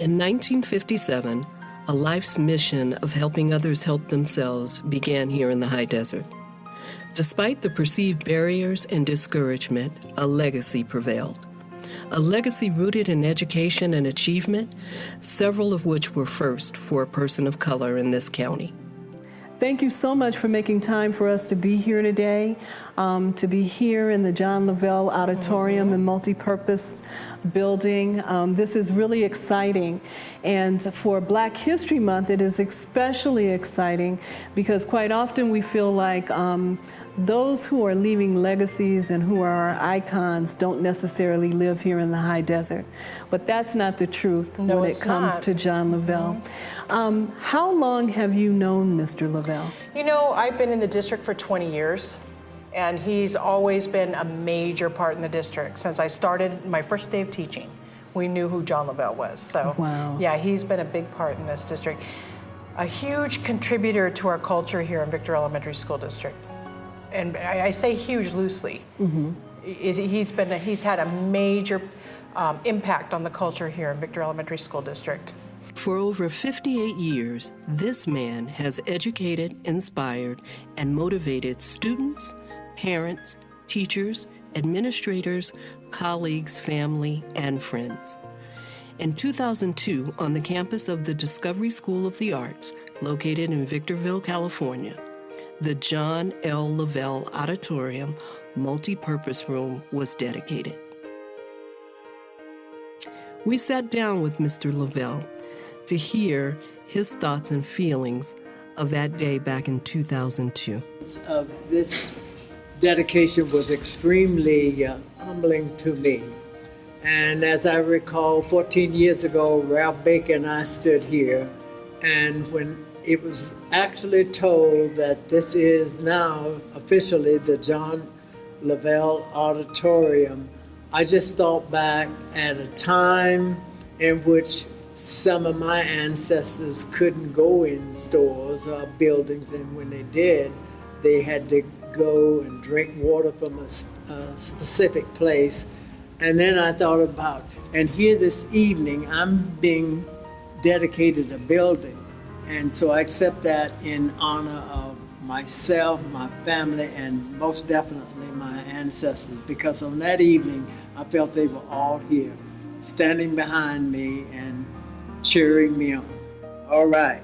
In 1957, a life's mission of helping others help themselves began here in the high desert. Despite the perceived barriers and discouragement, a legacy prevailed. A legacy rooted in education and achievement, several of which were first for a person of color in this county. Thank you so much for making time for us to be here today, to be here in the John Lovell Auditorium and Multipurpose Building. This is really exciting. And for Black History Month, it is especially exciting because quite often we feel like those who are leaving legacies and who are our icons don't necessarily live here in the high desert. But that's not the truth when it comes to John Lovell. How long have you known Mr. Lovell? You know, I've been in the district for 20 years, and he's always been a major part in the district. Since I started my first day of teaching, we knew who John Lovell was. So, wow. Yeah, he's been a big part in this district. A huge contributor to our culture here in Victor Elementary School District. And I say huge loosely. He's had a major impact on the culture here in Victor Elementary School District. For over 58 years, this man has educated, inspired, and motivated students, parents, teachers, administrators, colleagues, family, and friends. In 2002, on the campus of the Discovery School of the Arts, located in Victorville, California, the John L. Lovell Auditorium Multipurpose Room was dedicated. We sat down with Mr. Lovell to hear his thoughts and feelings of that day back in 2002. This dedication was extremely humbling to me. And as I recall, 14 years ago, Ralph Baker and I stood here, and when it was actually told that this is now officially the John Lovell Auditorium, I just thought back at a time in which some of my ancestors couldn't go in stores or buildings, and when they did, they had to go and drink water from a specific place. And then I thought about, and here this evening, I'm being dedicated a building. And so I accept that in honor of myself, my family, and most definitely my ancestors, because on that evening, I felt they were all here, standing behind me and cheering me on. All right.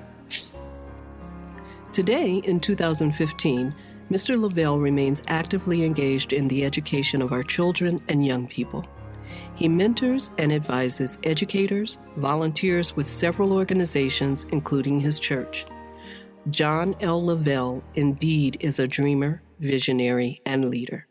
Today, in 2015, Mr. Lovell remains actively engaged in the education of our children and young people. He mentors and advises educators, volunteers with several organizations, including his church. John L. Lovell indeed is a dreamer, visionary, and leader.